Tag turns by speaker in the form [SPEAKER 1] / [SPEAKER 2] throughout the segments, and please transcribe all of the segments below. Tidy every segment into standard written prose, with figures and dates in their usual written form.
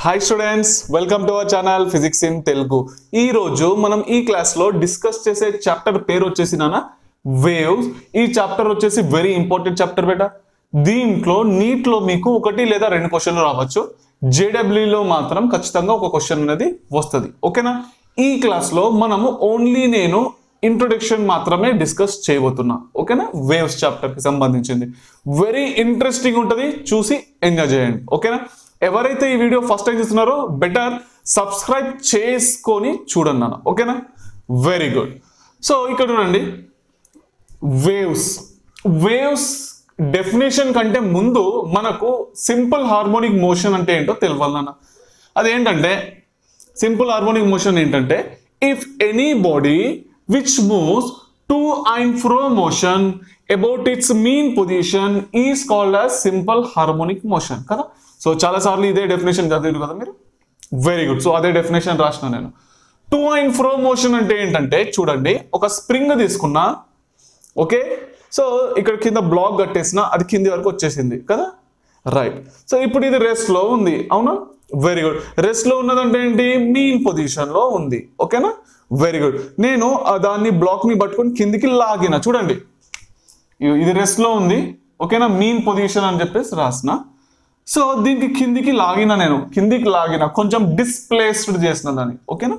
[SPEAKER 1] Hi students, welcome to our channel physics in Telugu. ఈ రోజు మనం ఈ క్లాస్ లో డిస్కస్ చేసే చాప్టర్ పేరు వచ్చేసి నాన్న వేవ్స్. ఈ చాప్టర్ వచ్చేసి వెరీ ఇంపార్టెంట్ చాప్టర్ బేటా. దీంట్లో నీట్ లో మీకు ఒకటి లేదా రెండు క్వశ్చన్లు రావచ్చు. జేడబ్ల్యూలో మాత్రం ఖచ్చితంగా ఒక క్వశ్చన్ అనేది వస్తుంది. ఓకేనా? ఈ క్లాస్ లో మనము ఓన్లీ నేను ఇంట్రొడక్షన్ మాత్రమే డిస్కస్ చేయబోతున్నా. ఓకేనా? వేవ్స్ చాప్టర్ కి సంబంధించింది వెరీ ఇంట్రెస్టింగ్ ఉంటుంది, చూసి ఎంజాయ్ చేయండి. ఓకేనా? ఎవరైతే ఈ వీడియో ఫస్ట్ టైం చూస్తున్నారో బెటర్ సబ్స్క్రైబ్ చేసుకొని చూడండి నాన్న. ఓకేనా? Very good. సో ఇక్కడ చూడండి, వేవ్స్ డెఫినేషన్ కంటే ముందు మనకు సింపుల్ హార్మోనిక్ మోషన్ అంటే ఏంటో తెలియాలి నాన్న. అదేంటంటే సింపుల్ హార్మోనిక్ మోషన్ ఏంటంటే if any body which moves to and fro motion about it's mean position is called as simple harmonic motion కదా. సో చాలా సార్లు ఇదే డెఫినేషన్ చదివారు కదా మీరు. Very good. సో అదే డెఫినేషన్ రాసిన నేను. టు అండ్ ఫ్రో మోషన్ అంటే ఏంటంటే చూడండి, ఒక స్ప్రింగ్ తీసుకున్నా. ఓకే, సో ఇక్కడ కింద బ్లాక్ కట్టేసిన, అది కింది వరకు వచ్చేసింది కదా. రైట్. సో ఇప్పుడు ఇది రెస్ట్ లో ఉంది, అవునా? Very good. రెస్ట్ లో ఉన్నదంటే ఏంటి? మీన్ పొజిషన్ లో ఉంది. ఓకేనా? Very good. నేను దాన్ని బ్లాక్ ని పట్టుకొని కిందికి లాగిన, చూడండి ఇది రెస్ట్ లో ఉంది. ఓకేనా? మీన్ పొజిషన్ అని చెప్పేసి రాసిన. సో దీనికి కిందికి లాగిన, నేను కిందికి లాగిన, కొంచెం డిస్ప్లేస్డ్ చేసిన దాన్ని. ఓకేనా?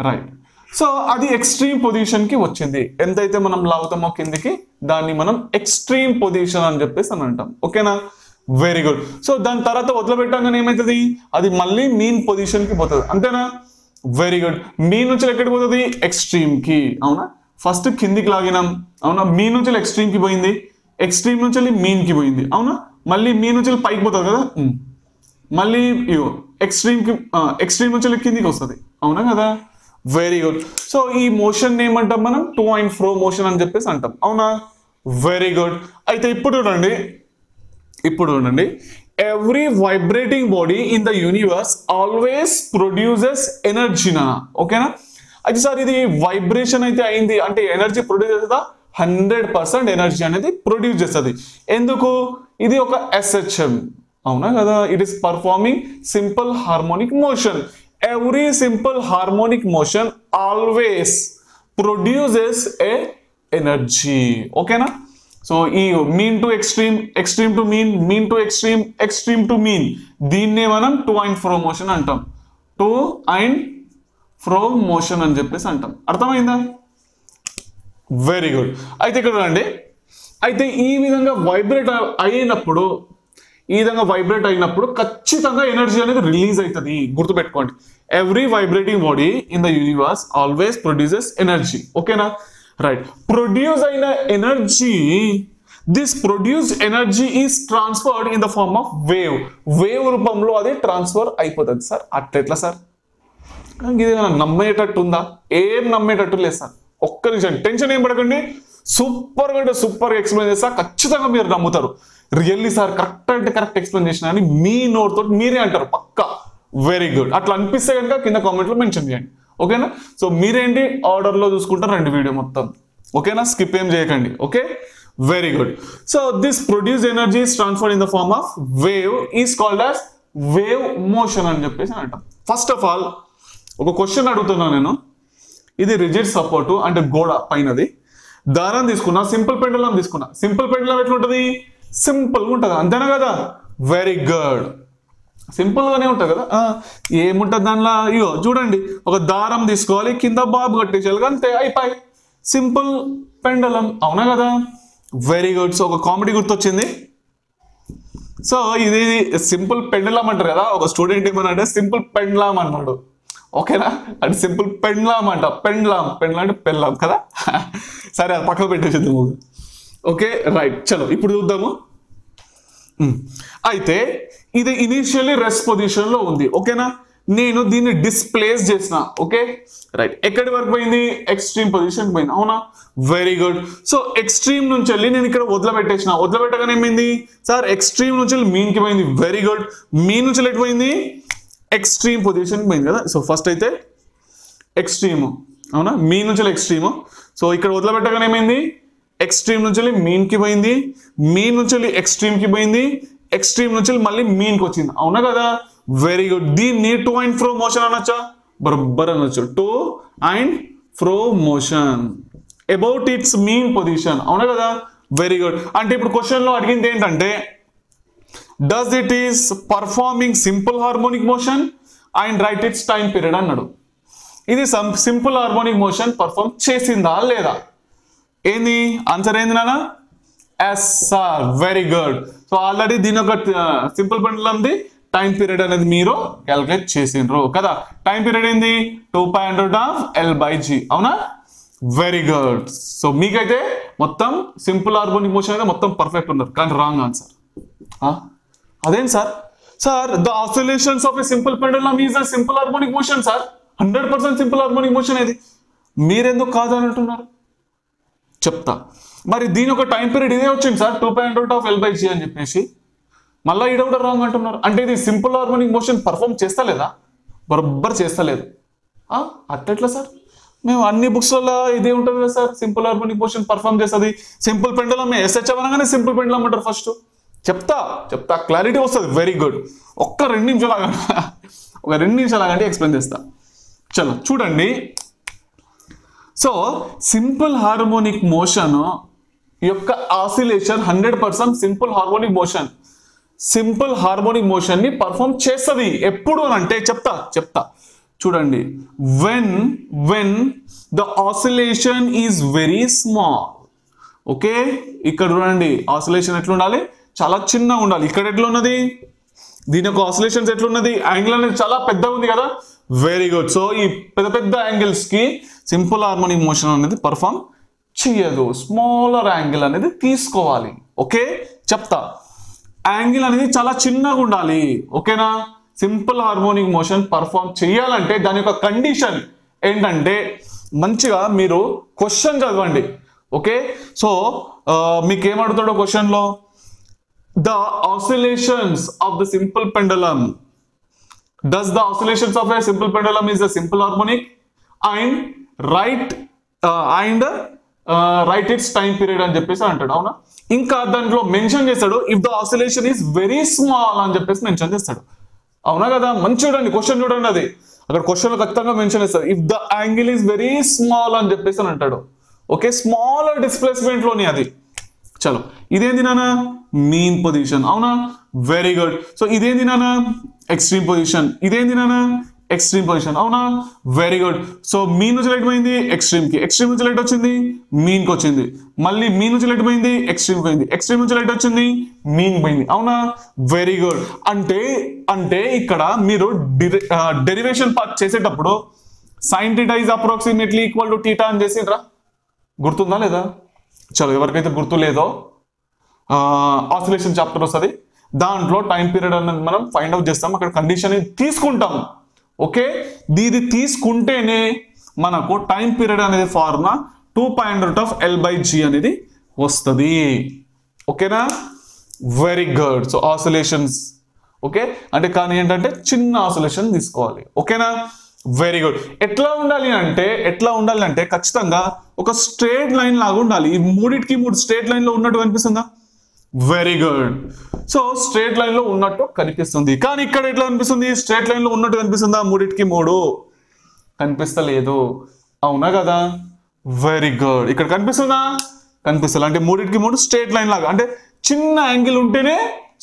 [SPEAKER 1] రైట్. సో అది ఎక్స్ట్రీమ్ పొజిషన్ కి వచ్చింది. ఎంతైతే మనం లాగుతామో కిందికి, దాన్ని మనం ఎక్స్ట్రీమ్ పొజిషన్ అని చెప్పేసి అని అంటాం. ఓకేనా? Very good. సో దాని తర్వాత వదిలిపెట్టగానే ఏమవుతుంది? అది మళ్ళీ మీన్ పొజిషన్ కి పోతుంది. అంతేనా? Very good. మీన్ నుంచి ఎక్కడికి పోతుంది? ఎక్స్ట్రీమ్ కి. అవునా? ఫస్ట్ కిందికి లాగినాం, అవునా? మీన్ నుంచి ఎక్స్ట్రీమ్ కి పోయింది, ఎక్స్ట్రీమ్ నుంచి మీన్ కి పోయింది, అవునా? మళ్ళీ మీన్ నుంచి పైకి పోతుంది కదా, మళ్ళీ ఎక్స్ట్రీమ్ నుంచి కిందికి వస్తుంది, అవునా కదా. Very good. సో ఈ మోషన్ ఏమంటాం మనం? టు అండ్ ఫ్రో మోషన్ అని చెప్పేసి అంటాం, అవునా? Very good. అయితే ఇప్పుడు చూడండి, every vibrating body in the universe always produces energy నా. ఓకేనా? అయితే సార్ ఇది వైబ్రేషన్ అయితే అయింది అంటే ఎనర్జీ ప్రొడ్యూస్ చేస్తుందా? 100% ఎనర్జీ అనేది ప్రొడ్యూస్ చేస్తుంది. ఎందుకు? ఇది ఒక SHM, అవునా కదా. It is performing simple harmonic motion. Every simple harmonic motion always produces A energy. ఓకేనా? సో ఈ mean to extreme, extreme to mean, mean to extreme, extreme to mean, దీన్నే మనం టు అండ్ ఫ్రో మోషన్ అంటాం. To and fro motion అని చెప్పేసి అంటాం. అర్థమైందా? Very good. అయితే ఇక్కడ చూడండి, అయితే ఈ విధంగా వైబ్రేట్ అయినప్పుడు ఖచ్చితంగా ఎనర్జీ అనేది రిలీజ్ అవుతుంది. గుర్తుపెట్టుకోండి, every vibrating body in the universe always produces energy. ఓకేనా? రైట్. ప్రొడ్యూస్ అయిన energy, this produced energy is transferred in the form of wave రూపంలో అది ట్రాన్స్ఫర్ అయిపోతుంది. సార్ అట్లెట్లా సార్? ఇది నమ్మేటట్టు ఉందా? ఏం నమ్మేటట్టు లేదు సార్. ఒక్క నిమిషం టెన్షన్ ఏం పడకండి, సూపర్ ఎక్స్ప్లెయిన్ చేస్తా, ఖచ్చితంగా మీరు నమ్ముతారు. రియల్లీ సార్ కరెక్ట్ అంటే కరెక్ట్ ఎక్స్ప్లెయిన్ చేసిన అని మీ నోట్ తోటి మీరే అంటారు పక్కా. Very good. అట్లా అనిపిస్తే కనుక కింద కామెంట్ లో మెన్షన్ చేయండి. ఓకేనా? సో మీరేంటి ఆర్డర్ లో చూసుకుంటారు రెండు వీడియో మొత్తం. ఓకేనా? స్కిప్ ఏం చేయకండి. Okay, very good. So this produce energy is transferred in the form of wave is called as wave motion అని చెప్పేసి అంటాం. ఫస్ట్ ఆఫ్ ఆల్ ఒక క్వశ్చన్ అడుగుతున్నా నేను. ఇది రిజిడ్ సపోర్టు అంటే గోడ పైనది, దారం తీసుకున్నా, సింపుల్ పెండులం తీసుకున్నా. సింపుల్ పెండులం ఎట్లుంటది? సింపుల్గా ఉంటుంది, అంతేనా కదా. Very good. సింపుల్ గానే ఉంటుంది కదా. ఏముంటుంది దానిలో? ఇగో చూడండి, ఒక దారం తీసుకోవాలి, కింద బాబు కట్టేసేయాలి, అంతే, అయిపోయి సింపుల్ పెండులం, అవునా కదా. Very good. సో ఒక కామెడీ గుర్తొచ్చింది. సో ఇది సింపుల్ పెండులం అంటారు కదా. ఒక స్టూడెంట్ ఏమన్నాడు? సింపుల్ పెండ్లాం అన్నాడు. ఓకేనా? అంటే సింపుల్ పెండ్లాం అంట. పెండ్లాం అంటే పెళ్ళాం కదా. సరే, అది పక్కన పెట్టేసింది. Okay, right. చలో ఇప్పుడు చూద్దాము. అయితే ఇది ఇనిషియల్లీ రెస్ట్ పొజిషన్ లో ఉంది. ఓకేనా? నేను దీన్ని డిస్ప్లేస్ చేసిన. Okay, right. ఎక్కడి వరకు పోయింది? ఎక్స్ట్రీమ్ పొజిషన్ పోయింది, అవునా. Very good. సో ఎక్స్ట్రీమ్ నుంచి వెళ్ళి నేను ఇక్కడ వదిలిపెట్టగానే ఏమైంది సార్? ఎక్స్ట్రీమ్ నుంచి వెళ్ళి మీన్ కి పోయింది. Very good. మీన్ నుంచి ఎటు పోయింది? ఎక్స్ట్రీమ్ పొజిషన్ పోయింది కదా. సో ఫస్ట్ అయితే ఎక్స్ట్రీమ్, అవునా, మీన్ నుంచి ఎక్స్ట్రీమ్. సో ఇక్కడ వదిలిపెట్టగానే ఏమైంది? ఎక్స్ట్రీమ్ నుంచి మీన్ కి పోయింది, మీన్ నుంచి ఎక్స్ట్రీమ్ కి పోయింది, ఎక్స్ట్రీమ్ నుంచి మళ్ళీ మీన్ కి వచ్చింది, అవునా కదా? Very good. దీన్ని టు అండ్ ఫ్రో మోషన్ అనొచ్చా? బరబ్బర్ అనొచ్చు. To and fro motion about it's mean position, అవునా కదా? Very good. అంటే ఇప్పుడు క్వశ్చన్ లో అడిగింది ఏంటంటే does it is performing simple harmonic motion and right it's time period అన్నాడు. ఇది సింపుల్ హార్మోనిక్ మోషన్ పర్ఫార్మ్ చేసిందా లేదా? ఏంది ఆన్సర్ ఏంది నాన్న? Yes sir, very good. So already దీని ఒక సింపుల్ పెండులంది టైం పీరియడ్ అనేది మీరు క్యాలిక్యులేట్ చేసిండ్రు కదా. టైం పీరియడ్ ఏంది? 2π√L/G, అవునా? Very good. సో మీకైతే మొత్తం సింపుల్ హార్మోనిక్ మోషన్ అయితే మొత్తం పర్ఫెక్ట్ ఉన్నారు, కానీ రాంగ్ ఆన్సర్. అదేం sir? Sir the oscillations of a simple pendulum is a simple harmonic motion sir, 100% simple harmonic motion ఇది. మీరెందుకు కాదని అంటున్నారు? చెప్తా. మరి దీని ఒక టైం పీరియడ్ ఇదే వచ్చింది సార్, 2π√L/G అని చెప్పేసి. మళ్ళీ ఈడ కూడా రాంగ్ అంటున్నారు. అంటే ఇది సింపుల్ హార్మోనిక్ మోషన్ పర్ఫామ్ చేస్తలేదా? బరబ్బర్ చేస్తలేదు. అట్లెట్లా సార్? మేము అన్ని బుక్స్లలో ఇదే ఉంటుంది కదా sir, simple harmonic motion perform చేస్తుంది. సింపుల్ పెండులం SH అనగానే సింపుల్ పెండులం అంటారు ఫస్ట్. చెప్తా క్లారిటీ వస్తుంది. Very good. ఒక్క 2 నిమిషాలు ఆగండి, ఎక్స్ప్లెయిన్ చేస్తా. చలో చూడండి. సో సింపుల్ హార్మోనిక్ మోషన్ యొక్క oscillation 100% simple harmonic motion. Simple harmonic motion ని పర్ఫామ్ చేస్తుంది ఎప్పుడు అంటే చెప్తా చూడండి. When the oscillation is very small. Okay, ఇక్కడ చూడండి ఆసిలేషన్ ఎట్లా ఉండాలి? చాలా చిన్నగా ఉండాలి. ఇక్కడ ఎట్లా ఉన్నది? దీని యొక్క ఆసిలేషన్స్ ఎట్లున్నది? యాంగిల్ అనేది చాలా పెద్దగా ఉంది కదా. Very good. సో ఈ పెద్ద యాంగిల్స్ కి సింపుల్ హార్మోనిక్ మోషన్ అనేది పర్ఫామ్ చేయదు, స్మాలర్ యాంగిల్ అనేది తీసుకోవాలి. ఓకే, చెప్తా. యాంగిల్ అనేది చాలా చిన్నగా ఉండాలి, ఓకేనా? సింపుల్ హార్మోనిక్ మోషన్ పర్ఫామ్ చేయాలంటే దాని యొక్క కండిషన్ ఏంటంటే మంచిగా మీరు క్వశ్చన్ చదవండి. ఓకే, సో మీకు ఏమడుగుతాడో క్వశ్చన్ లో, the oscillations of the simple pendulum, does the oscillations of a simple pendulum is a simple harmonic and write its time period అని చెప్పేసి అంటాడు, అవునా? ఇంకా దాంట్లో మెన్షన్ చేస్తాడు if the oscillation is very small అని చెప్పేసి మెన్షన్ చేస్తాడు, అవునా కదా? మంచి చూడండి క్వశ్చన్ చూడండి, అది అక్కడ క్వశ్చన్ లో ఖచ్చితంగా మెన్షన్ చేస్తాడు if the angle is very small అని చెప్పేసి అని అంటాడు. ఓకే, స్మాలర్ డిస్ప్లేస్మెంట్ లోని అది. చలో ఇదేంది నాన్న? మీన్ పొజిషన్, అవునా? Very good. సో ఇదేంది నాన్న? Extreme position. ఇదేంది నాన్న? ఎక్స్ట్రీమ్ పొజిషన్, అవునా? Very good. సో మీన్ నుంచి లైట్ పోయింది ఎక్స్ట్రీమ్ కి, ఎక్స్ట్రీమ్ నుంచి లైట్ వచ్చింది మీన్ కి వచ్చింది, మళ్ళీ మీన్ నుంచి లైట్ పోయింది ఎక్స్ట్రీమ్ పోయింది, ఎక్స్ట్రీమ్ నుంచి లైట్ వచ్చింది మీన్ పోయింది, అవునా? Very good. అంటే ఇక్కడ మీరు డెరివేషన్ పార్ట్ చేసేటప్పుడు sin θ is approximately equal to θ అని చేసిండ్రా? గుర్తుందా లేదా? చలో ఎవరికైతే గుర్తు లేదో ఆసిలేషన్ చాప్టర్ వస్తుంది, దాంట్లో టైం పీరియడ్ అనేది మనం ఫైండ్ అవుట్ చేస్తాం, అక్కడ కండిషన్ తీసుకుంటాం. ఓకే, ఇది తీసుకుంటేనే మనకు టైం పీరియడ్ అనేది ఫార్ములా 2π√L/G అనేది వస్తుంది. ఓకేనా? Very good. So oscillations okay అంటే కానీ ఏంటంటే చిన్న ఆసిలేషన్ తీసుకోవాలి, ఓకేనా? Very good. ఎట్లా ఉండాలి అంటే ఖచ్చితంగా ఒక స్ట్రేట్ లైన్ లాగా ఉండాలి. ఈ మూడిటికి 3 స్ట్రేట్ లైన్ లో ఉన్నట్టు కనిపిస్తుందా? Very good. So straight line లో ఉన్నట్టు కనిపిస్తుంది, కానీ ఇక్కడ ఎట్లా కనిపిస్తుంది? స్ట్రేట్ లైన్ లో ఉన్నట్టు కనిపిస్తుందా? మూడిటికి 3 కనిపిస్తలేదు, అవునా కదా? Very good. ఇక్కడ కనిపిస్తుందా? కనిపిస్తుంది. అంటే మూడిటికి 3 స్ట్రేట్ లైన్ లాగా, అంటే చిన్న యాంగిల్ ఉంటేనే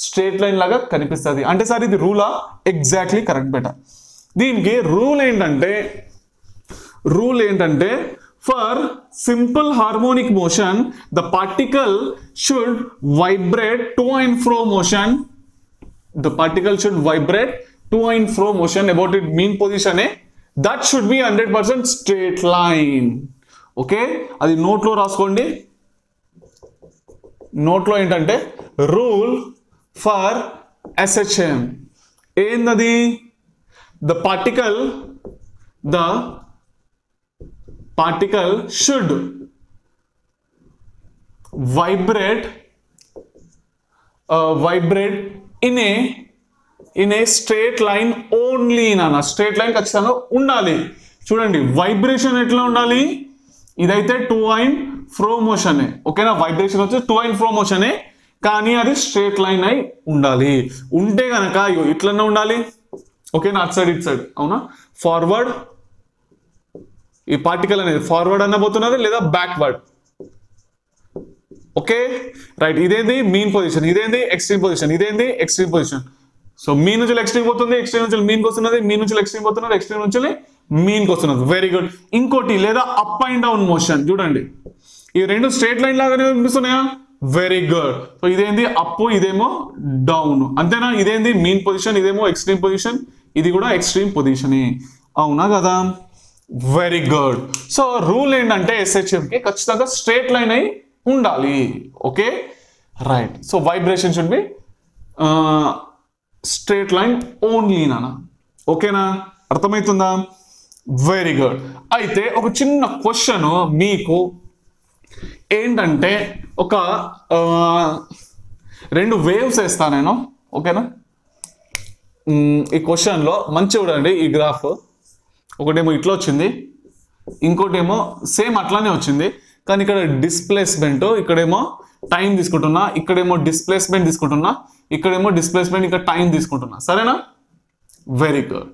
[SPEAKER 1] స్ట్రేట్ లైన్ లాగా కనిపిస్తుంది. అంటే సార్ ఇది రూలా? Exactly correct బెట. దీనికి రూల్ ఏంటంటే for simple harmonic motion the particle should vibrate to and fro motion. The particle should vibrate to and fro motion about it mean position. That should be 100% straight line. Okay, అది నోట్లో రాసుకోండి. నోట్లో ఏంటంటే rule for SHM ఏందది? The particle should vibrate in a straight line only. నాన్న straight line ఖచ్చితంగా ఉండాలి. చూడండి వైబ్రేషన్ ఎట్లా ఉండాలి? ఇదైతే టు అండ్ ఫ్రో మోషన్, ఓకేనా? వైబ్రేషన్ వచ్చి టు అండ్ ఫ్రో మోషన్, కానీ అది స్ట్రేట్ లైన్ అయి ఉండాలి. ఉంటే గనక ఇట్లనే ఉండాలి. ఓకేనా, అటు సైడ్ ఇటు సైడ్. అవునా, ఫార్వర్డ్ ఈ పార్టికల్ అనేది ఫార్వర్డ్ అన్నబోతున్నది లేదా బ్యాక్వర్డ్. Okay right. ఇదేంది మీన్ పొజిషన్, ఇదేంది ఎక్స్ట్రీమ్ పొజిషన్, ఇదేంది ఎక్స్ట్రీమ్ పొజిషన్. సో మీన్ నుంచి ఎక్స్ట్రీమ్ పోతుంది, ఎక్స్ట్రీమ్ నుంచి మీన్కి వస్తున్నది, మీన్ నుంచి ఎక్స్ట్రీమ్ పోతున్నది, ఎక్స్ట్రీమ్ నుంచి మీన్కి వస్తున్నది. Very good. ఇంకోటి లేదా అప్ అండ్ డౌన్ మోషన్ చూడండి, ఈ రెండు స్ట్రేట్ లైన్ లాగానే కనిపిస్తున్నాయా? Very good. సో ఇదేంది అప్, ఇదేమో డౌన్, అంతేనా? ఇదేంది మీన్ పొజిషన్, ఇదేమో ఎక్స్ట్రీమ్ పొజిషన్, ఇది కూడా ఎక్స్ట్రీమ్ పొజిషన్. అవునా కదా? Very good. సో రూల్ ఏంటంటే SHM కి ఖచ్చితంగా స్ట్రేట్ లైన్ అయి ఉండాలి. Okay right. So vibration should be straight line only నానా. ఓకేనా, అర్థమవుతుందా? Very good. అయితే ఒక చిన్న క్వశ్చన్ మీకు ఏంటంటే, ఒక రెండు వేవ్స్ వేస్తా నేను. ఓకేనా, ఈ క్వశ్చన్లో మంచి చూడండి. ఈ గ్రాఫ్ ఒకటేమో ఇట్లా వచ్చింది, ఇంకోటేమో సేమ్ అట్లానే వచ్చింది, కానీ ఇక్కడ డిస్ప్లేస్మెంట్, ఇక్కడేమో టైం తీసుకుంటున్నా, ఇక్కడేమో డిస్ప్లేస్మెంట్ తీసుకుంటున్నా, ఇక్కడేమో డిస్ప్లేస్మెంట్, ఇక్కడ టైం తీసుకుంటున్నా. సరేనా? Very good.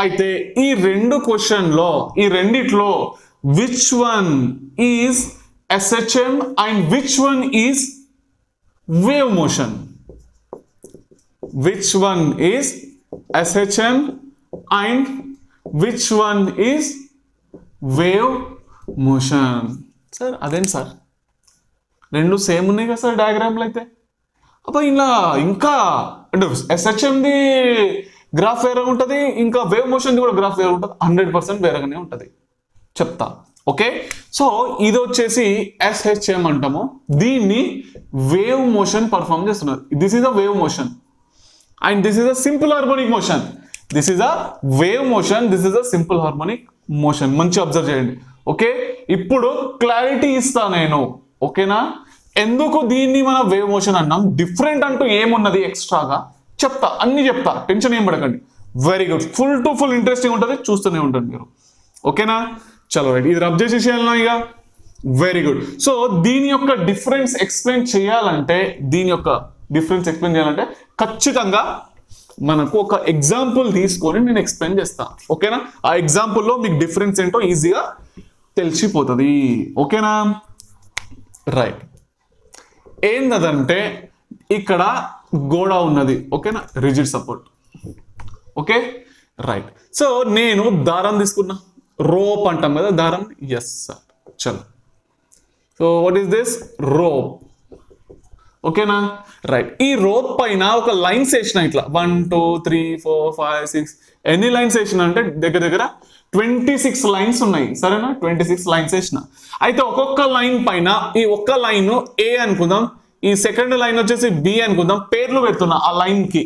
[SPEAKER 1] అయితే ఈ రెండు క్వశ్చన్లో, ఈ రెండిట్లో which one is SHM and which one is wave motion? Which one is SHM and which one is wave motion? Sir అదేంటి సార్, రెండు సేమ్ ఉన్నాయి కదా సార్ డయాగ్రామ్లో. అయితే అబ్బా ఇలా ఇంకా అంటే SHMది గ్రాఫ్ వేరే ఉంటుంది, ఇంకా వేవ్ మోషన్ది కూడా గ్రాఫ్ వేరే ఉంటుంది. 100% వేరేగానే ఉంటుంది, చెప్తా. ఓకే, సో ఇది వచ్చేసి SHM అంటాము, దీన్ని వేవ్ మోషన్ పర్ఫామ్ చేస్తున్నారు. This is a wave motion and this is a simple harmonic motion. This is a wave motion, this is a simple harmonic motion. మంచి అబ్జర్వ్ చేయండి. ఓకే, ఇప్పుడు clarity ఇస్తా నేను. ఓకేనా, ఎందుకు దీన్ని మనం వేవ్ మోషన్ అన్నాం, డిఫరెంట్ అంటూ ఏమున్నది ఎక్స్ట్రాగా చెప్తా, అన్ని చెప్తా, టెన్షన్ ఏం పడకండి. Very good. Full to full interesting ఉంటుంది, చూస్తూనే ఉంటుంది మీరు. ఓకేనా, చలో రైట్. ఇది రబ్ చేసేసి వెళ్ళినా ఇక. Very good. సో దీని యొక్క డిఫరెన్స్ ఎక్స్ప్లెయిన్ చేయాలంటే, ఖచ్చితంగా మనకు ఒక ఎగ్జాంపుల్ తీసుకొని నేను ఎక్స్ప్లెయిన్ చేస్తా. ఓకేనా, ఆ ఎగ్జాంపుల్లో మీకు డిఫరెన్స్ ఏంటో ఈజీగా తెలిసిపోతుంది. ఓకేనా రైట్. ఏంటంటే ఇక్కడ గోడ ఉన్నది. ఓకేనా, rigid support. Okay right. So నేను దారం తీసుకున్నా, రోప్ అంటాం కదా దారం. ఎస్ సార్, చలో. So what is this? Rope. ఓకేనా రైట్. ఈ రోప్ పైన ఒక లైన్స్ వేసిన, ఇట్లా 1 2 3 4 5 6 ఎన్ని లైన్స్ వేసిన అంటే దగ్గర 26 లైన్స్ ఉన్నాయి. సరేనా, 26 లైన్స్ వేసిన. అయితే ఒక్కొక్క లైన్ పైన, ఈ ఒక్క లైన్ A అనుకుందాం, ఈ సెకండ్ లైన్ వచ్చేసి B అనుకుందాం, పేర్లు పెడుతున్నా ఆ లైన్ కి.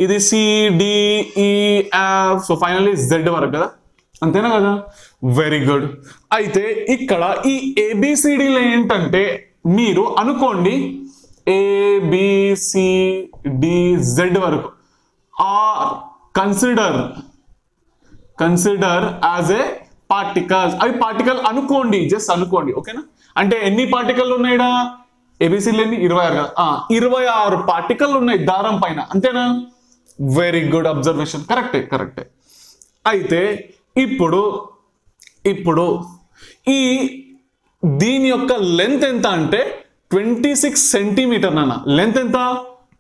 [SPEAKER 1] ఇది CDEF, సో ఫైనల్లీ Z వరకు కదా, అంతేనా కదా? Very good. అయితే ఇక్కడ ఈ ABCDలు ఏంటంటే, మీరు అనుకోండి ABCDZ వరకు are considered as A particles. అవి పార్టికల్ అనుకోండి, జస్ట్ అనుకోండి. ఓకేనా, అంటే ఎన్ని పార్టికల్ ఉన్నాయిడా? ఏబిసిలు ఎన్ని? 26 కదా. 26 పార్టికల్ ఉన్నాయి దారం పైన, అంతేనా? వెరీ గుడ్ అబ్జర్వేషన్, కరెక్టే. అయితే ఇప్పుడు ఈ దీని యొక్క లెంత్ ఎంత అంటే 26 సెంటీమీటర్ నాన్న. లెంత్ ఎంత?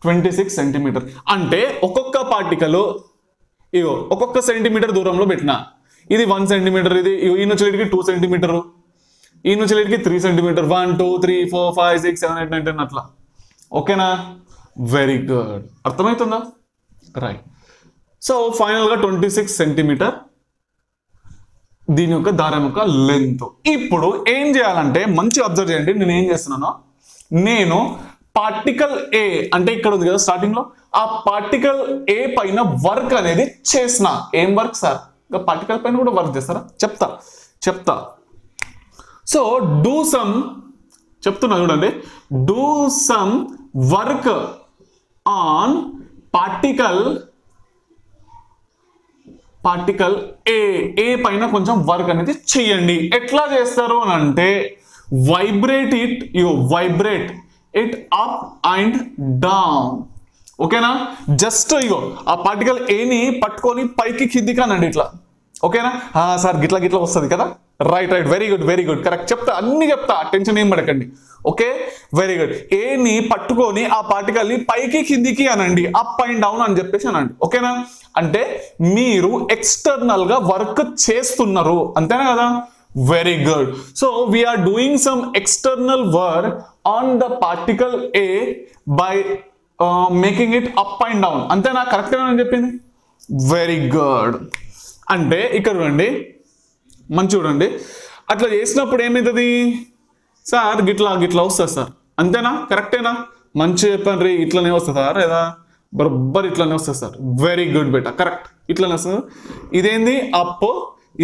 [SPEAKER 1] 26 సెంటీమీటర్. అంటే ఒక్కొక్క పార్టికల్ ఇగో ఒక్కొక్క సెంటీమీటర్ దూరంలో పెట్టినా. ఇది 1 సెంటీమీటర్, ఇది ఈ నుంచి 2 సెంటీమీటర్, ఈ నుంచి 3 సెంటీమీటర్, 1 2 3 4 5 6 7 8 9 10 అట్లా. ఓకేనా, వెరీ గుడ్. అర్థమవుతుందా? రైట్. సో ఫైనల్ గా 26 సెంటీమీటర్ దీని యొక్క దారం యొక్క లెంత్. ఇప్పుడు ఏం చేయాలంటే మంచి అబ్జర్వ్ చేయండి. నేను ఏం చేస్తున్నానో, నేను పార్టికల్ A అంటే ఇక్కడ ఉంది కదా స్టార్టింగ్ లో, ఆ పార్టికల్ A పైన వర్క్ అనేది చేసిన. ఏం వర్క్ సార్? ఇంకా పార్టికల్ పైన కూడా వర్క్ చేస్తారా? చెప్తా. సో డూ సమ్, చెప్తున్నా చూడండి, do some work on particle A పైన కొంచెం వర్క్ అనేది చెయ్యండి. ఎట్లా చేస్తారు అని అంటే, vibrate it up and down. ఓకేనా, జస్ట్ ఇగో ఆ పార్టికల్ ఏని పట్టుకొని పైకి కిందికి అనండి ఇట్లా. ఓకేనా సార్, గిట్లా గిట్లా వస్తుంది కదా. Right right, very good very good, correct. చెప్తా, అన్ని చెప్తా, టెన్షన్ ఏం పడకండి. Okay, very good. ఏని పట్టుకొని ఆ పార్టికల్ ని పైకి కిందికి అనండి, అప్ అండ్ డౌన్ అని చెప్పేసి అనండి. ఓకేనా, అంటే మీరు ఎక్స్టర్నల్ గా వర్క్ చేస్తున్నారు, అంతేనా కదా. Very good. So we are doing some external work on the particle A by making it up and down, అంతేనా, కరెక్టేనా అని చెప్పింది. Very good. అంటే ఇక్కడ చూడండి, మంచి చూడండి, అట్లా చేసినప్పుడు ఏమవుతుంది సార్, గిట్లా గిట్లా వస్తుంది సార్, అంతేనా, కరెక్టేనా. మంచి చెప్పండి రీ, ఇట్లనే వస్తుంది సార్, లేదా బరబ్బర్ ఇట్లనే వస్తుంది సార్. వెరీ గుడ్ బేటా, కరెక్ట్, ఇట్లనే వస్తుంది. ఇదేంది అప్,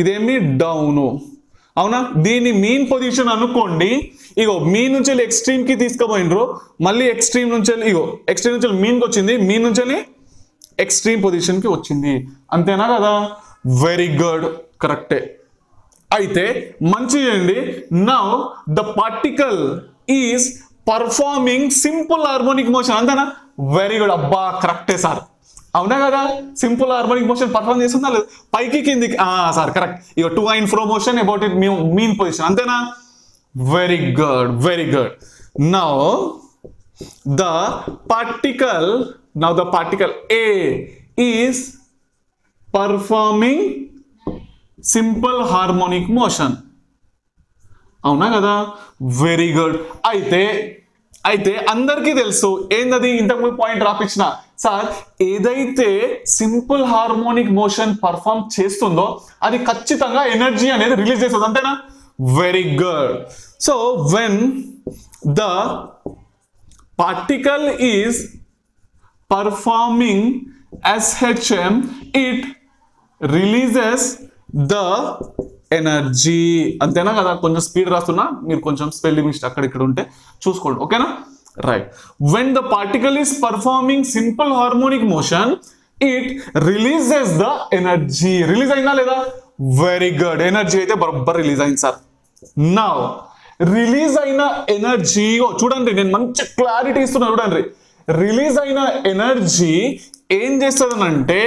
[SPEAKER 1] ఇదేంది డౌను, అవునా. దీన్ని మీన్ పొజిషన్ అనుకోండి. ఇగో మీన్ నుంచి ఎక్స్ట్రీమ్ కి తీసుకుపోయినరు, మళ్ళీ ఎక్స్ట్రీమ్ నుంచి ఇగో ఎక్స్ట్రీమ్ నుంచి మీన్కి వచ్చింది, మీన్ నుంచి ఎక్స్ట్రీమ్ పొజిషన్ కి వచ్చింది, అంతేనా కదా. వెరీ గుడ్, కరెక్టే. అయితే మంచి చేయండి. Now the particle is performing simple harmonic motion, అంతేనా. వెరీ గుడ్, అబ్బా కరెక్టే సార్, అవునా కదా. సింపుల్ హార్మోనిక్ మోషన్ పర్ఫార్మ్ చేస్తుందా లేదు, పైకి కిందికి. Sir correct. ఇక to and fro motion about it mean position, అంతేనా. Very good very good. Now the particle A is performing simple harmonic motion, అవునా కదా. Very good. అయితే అందరికీ తెలుసు ఏందది, ఇంతకుముందు పాయింట్ రాపించిన సార్, ఏదైతే సింపుల్ హార్మోనిక్ మోషన్ పర్ఫార్మ్ చేస్తుందో అది ఖచ్చితంగా ఎనర్జీ అనేది రిలీజ్ చేస్తుంది, అంతేనా. Very good. So when the particle is performing SHM, it releases the energy, అంతేనా కదా. కొంచెం స్పీడ్ రాస్తున్నా, మీరు కొంచెం స్పెల్లింగ్ మిస్టేక్ అక్కడ ఇక్కడ ఉంటే చూసుకోండి. ఓకేనా, right. When the particle is performing simple harmonic motion, it releases the energy. Release అయిందా లేదా. వెరీ గుడ్, ఎనర్జీ అయితే బరబ్బర్ రిలీజ్ అయింది సార్. నౌ రిలీజ్ అయిన ఎనర్జీ చూడండి, నేను మంచి క్లారిటీ ఇస్తున్నా చూడండి. రిలీజ్ అయిన ఎనర్జీ ఏం చేస్తుందనంటే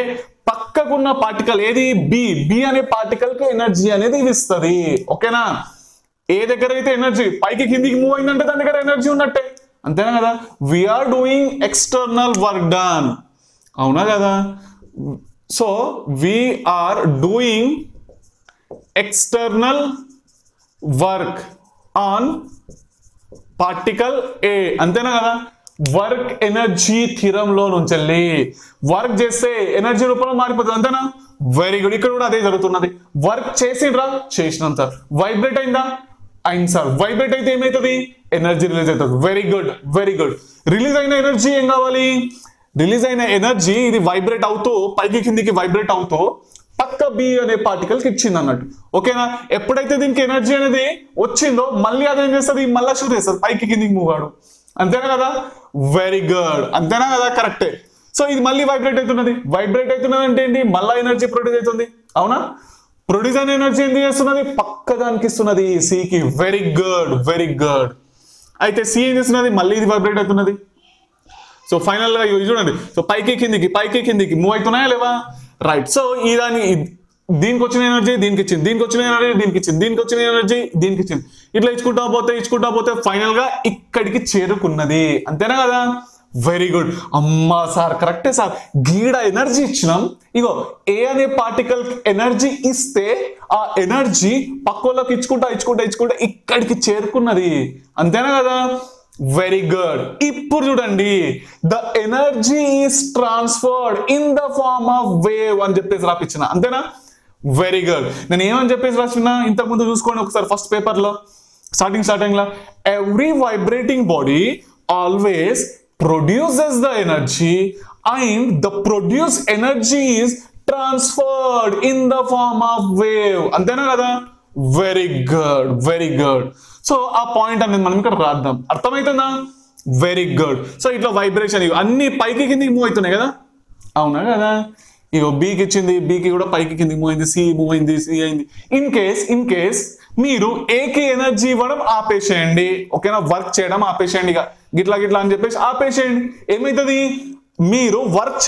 [SPEAKER 1] పక్కకున్న పార్టికల్ ఏది బి అనే పార్టికల్ కి ఎనర్జీ అనేది ఇస్తుంది. ఓకేనా, ఏ దగ్గర అయితే ఎనర్జీ పైకి కిందికి మూవ్ అయిందంటే దాని దగ్గర ఎనర్జీ ఉన్నట్టే, అంతేనా కదా. We're doing external work done, అవునా కదా. So we are doing external work on particle A, అంతేనా కదా. వర్క్ ఎనర్జీ థిరం లో నుంచి వర్క్ చేస్తే ఎనర్జీ రూపంలో మారిపోతుంది, అంతేనా. Very good. ఇక్కడ కూడా అదే జరుగుతున్నది. వర్క్ చేసిండ్రా, చేసినంత. వైబ్రేట్ అయిందా, అయింది సార్. వైబ్రేట్ అయితే ఏమవుతుంది, ఎనర్జీ రిలీజ్ అవుతుంది. Very good very good. Release అయిన ఎనర్జీ ఏం కావాలి, రిలీజ్ అయిన ఎనర్జీ ఇది వైబ్రేట్ అవుతూ పైకి కిందికి వైబ్రేట్ అవుతూ పక్క బి అనే పార్టికల్ కి ఇచ్చింది అన్నట్టు. ఓకేనా, ఎప్పుడైతే దీనికి ఎనర్జీ అనేది వచ్చిందో మళ్ళీ అదేం చేస్తుంది, మళ్ళీ షూట్ చేస్తుంది, పైకి కిందికి మూవ్ కాడు, అంతేనా కదా. వెరీ గుడ్, అంతేనా కదా, కరెక్టే. సో ఇది మళ్ళీ వైబ్రేట్ అవుతున్నది. వైబ్రేట్ అవుతున్నది అంటే ఏంటి, మళ్ళీ ఎనర్జీ ప్రొడ్యూస్ అవుతుంది, అవునా. ప్రొడ్యూస్ అయిన ఎనర్జీ ఏం చేస్తున్నది, పక్క దానికి ఇస్తున్నది, సికి. Very good very good. అయితే సి ఏం చేస్తున్నది, మళ్ళీ ఇది వైబ్రేట్ అవుతున్నది. సో ఫైనల్ గా చూడండి, సో పైకి కిందికి మూవ్ అవుతున్నాయా లేవా. రైట్. సో ఈ దీనికి వచ్చిన ఎనర్జీ దీనికి ఇచ్చింది, దీనికి వచ్చిన ఎనర్జీ దీనికి ఇచ్చింది, దీనికి వచ్చిన ఎనర్జీ దీనికి ఇచ్చింది, ఇట్లా ఇచ్చుకుంటా పోతే ఫైనల్ గా ఇక్కడికి చేరుకున్నది, అంతేనా కదా. Very good. అమ్మా సార్, కరెక్టే సార్. గీడ ఎనర్జీ ఇచ్చినాం, ఇగో ఏ అనే పార్టికల్ ఎనర్జీ ఇస్తే ఆ ఎనర్జీ పక్కలోకి ఇచ్చుకుంటా ఇక్కడికి చేరుకున్నది, అంతేనా కదా. Very good. ఇప్పుడు చూడండి, the energy is transferred in the form of wave అని చెప్పేసి రాపించిన, అంతేనా. Very good. నేను ఏమని చెప్పేసి రాసిన ఇంతకు ముందు చూసుకోండి ఒకసారి. ఫస్ట్ పేపర్ లో స్టార్టింగ్ లో every vibrating body always produces the energy and the produce energy is transferred in the form of wave, అంతేనా కదా. Very good very good. So ఆ పాయింట్ అనేది మనం ఇక్కడ రాద్దాం, అర్థమవుతుందా. Very good. సో ఇట్లా వైబ్రేషన్ అన్ని పైకి కిందికి మూవ్ అవుతున్నాయి కదా, అవునా కదా. ఇగో బీకి ఇచ్చింది, బీకి కూడా పైకి కింది మూవ్ అయింది, సి మూవ్ అయింది, సి అయింది. ఇన్ కేస్ మీరు ఏకి ఎనర్జీ ఇవ్వడం ఆపేసేయండి, ఓకేనా, వర్క్ చేయడం ఆపేసేయండి, ఇక గిట్లా గిట్లా అని చెప్పేసి ఆపేసేయండి. ఏమవుతుంది, మీరు వర్క్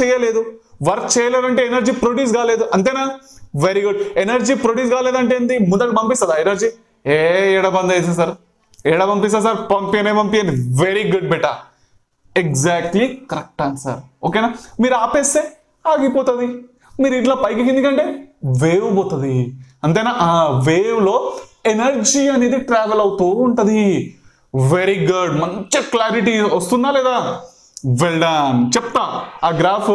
[SPEAKER 1] చేయలేదంటే ఎనర్జీ ప్రొడ్యూస్ కాలేదు, అంతేనా. Very good. ఎనర్జీ ప్రొడ్యూస్ కాలేదంటే ఏంటి, ముందర పంపిస్తుందా ఎనర్జీ? ఏడ బంద్ అయితే సార్, ఏడ పంపిస్తా సార్, పంపియని. వెరీ గుడ్ బెటా, ఎగ్జాక్ట్లీ కరెక్ట్ ఆన్సర్, ఓకేనా. మీరు ఆపేస్తే ఆగిపోతుంది, మీరు ఇట్లా పైకి కింది కంటే వేవ్ పోతుంది, అంతేనా. ఆ వేవ్ లో ఎనర్జీ అనేది ట్రావెల్ అవుతూ ఉంటది. వెరీ గుడ్, మంచి క్లారిటీ వస్తుందా లేదా? Well done. చెప్తా ఆ గ్రాఫ్,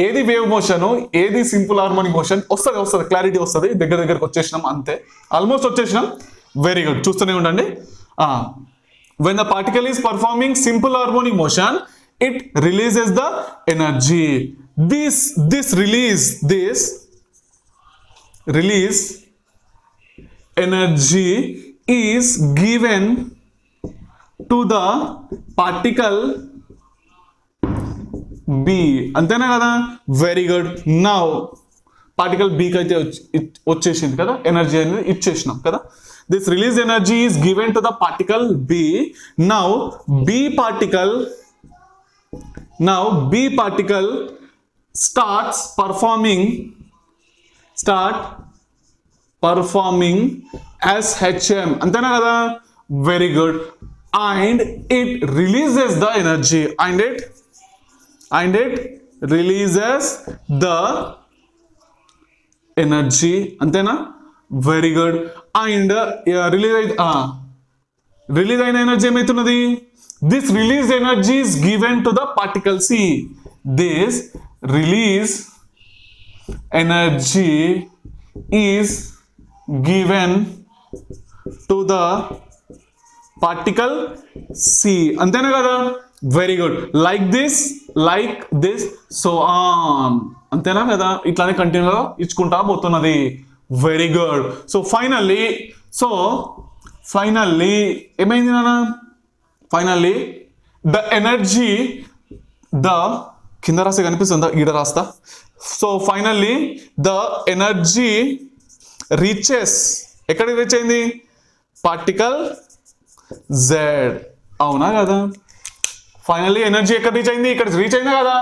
[SPEAKER 1] ఏది వేవ్ మోషన్, ఏది సింపుల్ హార్మోనిక్ మోషన్ వస్తుంది, క్లారిటీ వస్తుంది. దగ్గరకు వచ్చేసినాం, అంతే, ఆల్మోస్ట్ వచ్చేసినాం. వెరీ గుడ్, చూస్తూనే ఉండండి. When the particle is performing simple harmonic motion, it releases the energy. This release energy is given to the particle B. అంతేనా కదా? Very good. Now particle B కి అయితే వచ్చేసింది కదా, ఎనర్జీ అనేది ఇచ్చేసినాం కదా. This released energy is given to the particle B. Now B particle starts performing as HM. అంతేనా కదా? Very good. And it releases the energy, and it releases the energy, అంతేనా. Very good. And release అయిన energy ఏమైతున్నది, this release energy is given to the particle C. This release energy is given to the particle C, అంతేనా కదా. Very good. Like this so on, అంతేనా కదా. ఇట్లానే కంటిన్యూగా ఇచ్చుకుంటా పోతున్నది. Very good. సో ఫైనల్లీ ఏమైంది నాన్న, ఫైనల్లీ ద ఎనర్జీ, కింద రాస్తే కనిపిస్తుందా, ఈడ రాస్తా. So finally the energy reaches, ఎక్కడికి రీచ్ అయింది, పార్టికల్ జెడ్, అవునా కదా. ఫైనల్లీ ఎనర్జీ ఎక్కడ రీచ్ అయింది, ఇక్కడ రీచ్ అయిందా కదా.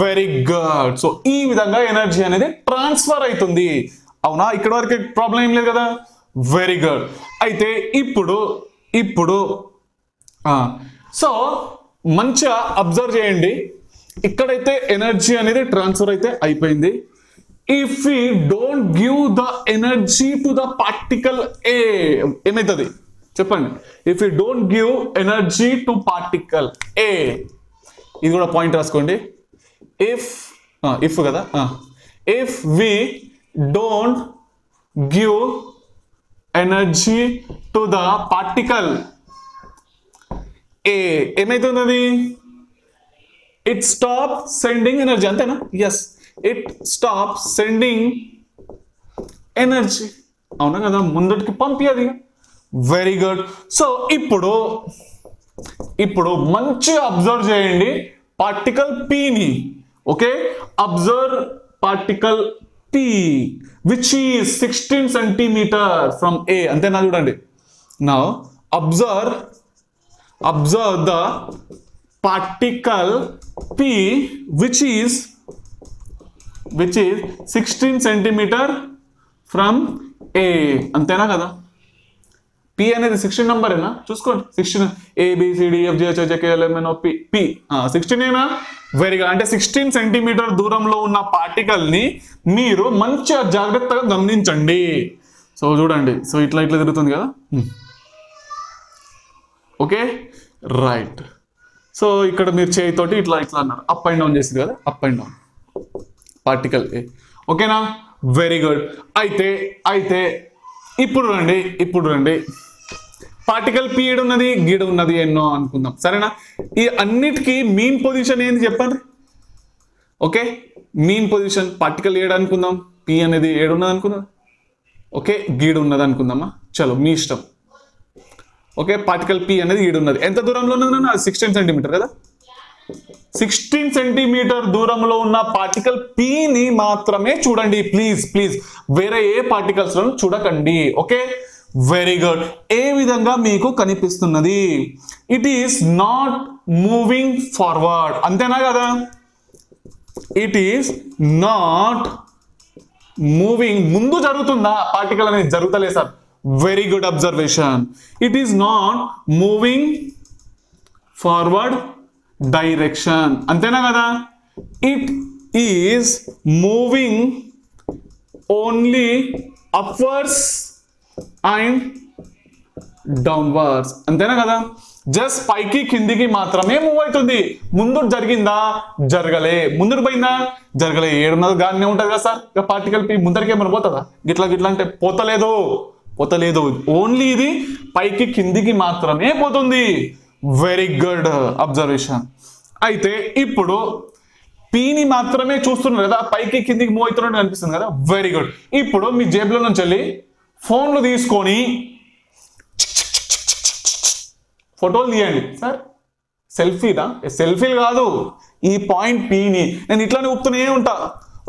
[SPEAKER 1] Very good. సో ఈ విధంగా ఎనర్జీ అనేది ట్రాన్స్ఫర్ అవుతుంది, అవునా. ఇక్కడ వరకు ప్రాబ్లం ఏం లేదు కదా. Very good. అయితే ఇప్పుడు సో మంచిగా అబ్జర్వ్ చేయండి, ఇక్కడైతే ఎనర్జీ అనేది ట్రాన్స్ఫర్ అయితే అయిపోయింది. If we don't give the energy to the particle A, ఏమవుతుంది చెప్పండి. If we don't give energy to particle A, ఇది కూడా పాయింట్ రాసుకోండి. ఇఫ్ కదా, if we don't give energy to the particle A, ఏమైతున్నది, it stops sending energy, అంతేనా. Yes, it stops sending energy, అవునా కదా, ముందటికి పంపియది. Very good. సో ఇప్పుడు మంచిగా అబ్జర్వ్ చేయండి పార్టికల్ P ని, okay. Observe particle P, which is 16 centimeter from A, అంతేనా. చూడండి, now observe the particle P which is 16 centimeter from A, అంతేనా కదా. P అనేది 16 నంబర్ ఏనా, చూసుకోండి. 16 ABCDFGHIJKLMNO P 16 ఏనా. Very good. అంటే 16 సెంటీమీటర్ దూరంలో ఉన్న పార్టికల్ ని మీరు మంచిగా జాగ్రత్తగా గమనించండి. సో చూడండి, సో ఇట్లా తిరుగుతుంది కదా. Okay, right. సో ఇక్కడ మీరు చేయితోటి ఇట్లా అన్నారు, అప్ అండ్ డౌన్ చేసింది కదా, అప్ అండ్ డౌన్ పార్టికల్ ఏ, ఓకేనా. Very good. అయితే ఇప్పుడు రండి పార్టికల్ P ఉన్నది, గీడ ఉన్నది ఎన్నో అనుకుందాం, సరేనా. ఈ అన్నిటికీ మీన్ పొజిషన్ ఏంది చెప్పండి. ఓకే, మీన్ పొజిషన్ పార్టికల్ ఏడు అనుకుందాం, P అనేది ఏడున్నది అనుకుందాం, ఓకే, గీడ ఉన్నది అనుకుందామా. చలో మీ ఇష్టం. ఓకే, పార్టికల్ P అనేది ఈడున్నది, ఎంత దూరంలో ఉన్నది, 16 సెంటీమీటర్ కదా. 16 సెంటీమీటర్ దూరంలో ఉన్న పార్టికల్ P ని మాత్రమే చూడండి ప్లీజ్ ప్లీజ్, వేరే ఏ పార్టికల్స్ లను చూడకండి. Okay, very good. ఏ విధంగా మీకు కనిపిస్తున్నది? It is not moving forward, అంతేనా కదా? ఇట్ ఈస్ నాట్ మూవింగ్, ముందు జరుగుతుందా పార్టికల్ అనేది? జరుగుతలే sir. Very good observation. It is not moving forward direction, అంతేనా కదా? It is moving only upwards and downwards, అంతేనా కదా? జస్ట్ పైకి కిందికి మాత్రమే మూవ్ అవుతుంది. ముందు జరిగిందా? జరగలే. ముందుకు పోయిందా? జరగలే. ఏడున్నది గానే ఉంటది కదా సార్. ఇక పార్టికల్ P ముందరికి ఏమైనా పోతుందా? గిట్లా గిట్లా అంటే పోతలేదు, పోతలేదు. ఓన్లీ ఇది పైకి కిందికి మాత్రమే పోతుంది. Very good observation. అయితే ఇప్పుడు Pని మాత్రమే చూస్తున్నారు కదా, పైకి కిందికి మూవ్ అవుతున్నట్టు అనిపిస్తుంది కదా. Very good. ఇప్పుడు మీ జేబులో నుంచి వెళ్ళి ఫోన్లు తీసుకొని ఫోటోలు తీయండి సార్. సెల్ఫీదా? సెల్ఫీలు కాదు, ఈ పాయింట్ Pని నేను ఇట్లానే ఊపుతూనే ఉంటా.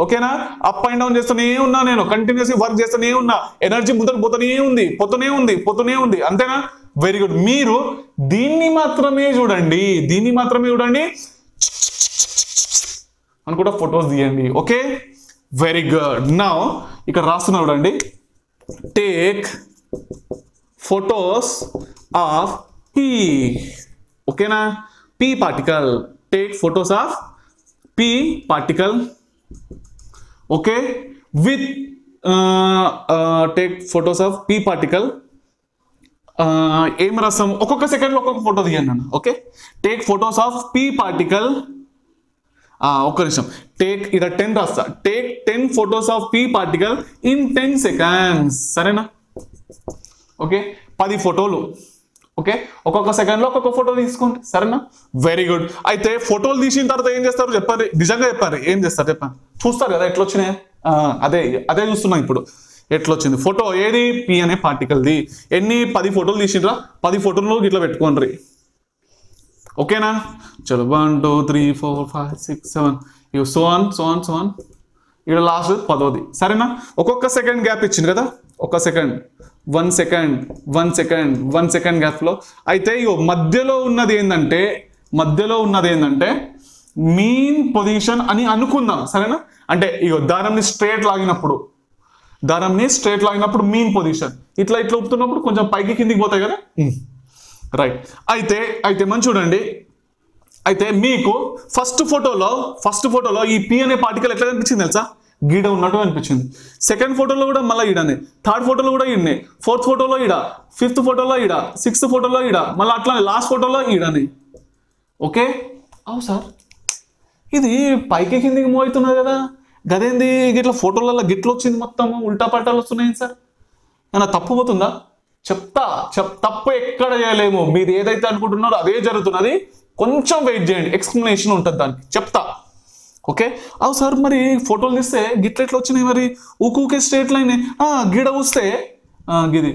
[SPEAKER 1] ఓకేనా? అప్ అండ్ డౌన్ చేస్తూనే ఉన్నా, నేను కంటిన్యూస్లీ వర్క్ చేస్తూనే ఉన్నా. ఎనర్జీ ముందర పోతూనే ఉంది, పోతూనే ఉంది, పోతూనే ఉంది, అంతేనా? Very good. మీరు దీన్ని మాత్రమే చూడండి, దీన్ని మాత్రమే చూడండి అనుకుంటా ఫొటోస్ తీయండి. Okay, very good. నౌ ఇక్కడ రాస్తున్నా చూడండి, టేక్ ఫొటోస్ ఆఫ్ P. ఓకేనా? P particle. Take photos of P particle. Okay, with take photos of P particle. ఏం రాస్తాము? ఒక్కొక్క సెకండ్లో ఒక్కొక్క ఫోటో తీయండి అన్న. Okay, take photos of P particle. ఒక్క నిమిషం. టేక్ ఇక్కడ 10 రాస్తా. Take 10 photos of P particle in 10 seconds. సరేనా? ఓకే, 10 ఫోటోలు. ఓకే, ఒక్కొక్క సెకండ్లో ఒక్కొక్క ఫోటో తీసుకోండి. సరేనా? Very good. అయితే ఫోటోలు తీసిన తర్వాత ఏం చేస్తారు చెప్పండి? నిజంగా చెప్పండి, ఏం చేస్తారు చెప్పండి? చూస్తారు కదా ఎట్లా వచ్చినాయి. అదే అదే చూస్తున్నాం ఇప్పుడు. ఎట్లా వచ్చింది ఫోటో? ఏది? P అనే పార్టికల్ది. ఎన్ని? 10 ఫోటోలు తీసిండ్రా. 10 ఫోటోలు ఇట్లా పెట్టుకోండి. ఓకేనా? చలో 1 2 3 4 5 6 7 ఇవి so on so on so on. ఇక్కడ లాస్ట్ 10ది. సరేనా? ఒక్కొక్క సెకండ్ గ్యాప్ ఇచ్చింది కదా, ఒక సెకండ్, 1 సెకండ్, 1 సెకండ్, 1 సెకండ్ గ్యాప్లో. అయితే ఇగో మధ్యలో ఉన్నది ఏంటంటే, మీన్ పొజిషన్ అని అనుకుందాం. సరేనా? అంటే ఇగో దారంని స్ట్రేట్ లాగినప్పుడు మీన్ పొజిషన్, ఇట్లా ఇట్లా ఊపుతున్నప్పుడు కొంచెం పైకి కిందికి పోతాయి కదా. రైట్. అయితే మంచి చూడండి. అయితే మీకు ఫస్ట్ ఫోటోలో ఈ P అనే పార్టికల్ ఎట్లా కనిపించింది తెలుసా? గీడ ఉన్నట్టు అనిపించింది. సెకండ్ ఫోటోలో కూడా మళ్ళీ ఈడనే, థర్డ్ ఫోటోలో కూడా ఈడనే, ఫోర్త్ ఫోటోలో ఈడ, ఫిఫ్త్ ఫోటోలో ఈడ, సిక్స్త్ ఫోటోలో ఈడ, మళ్ళీ అట్లానే లాస్ట్ ఫోటోలో ఈడని. ఓకే, అవు సార్ ఇది పైకి కిందికి మూవ్ అవుతున్నది కదా, గదేంది గిట్లా ఫోటోలలో గిట్లు వచ్చింది, మొత్తం ఉల్టా పల్టాలు వస్తున్నాయి సార్. ఏమన్నా తప్పు పోతుందా? చెప్తా. తప్పు ఎక్కడ చేయలేము. మీరు ఏదైతే అనుకుంటున్నారో అదే జరుగుతున్నది. కొంచెం వెయిట్ చేయండి, ఎక్స్ప్లెనేషన్ ఉంటుంది దానికి, చెప్తా. ఓకే, అవు సార్ మరి ఫోటోలు తీస్తే గిట్ల ఎట్లా వచ్చినాయి మరి? ఊకే స్ట్రేట్ లైన్. గీడ ఊస్తే గిది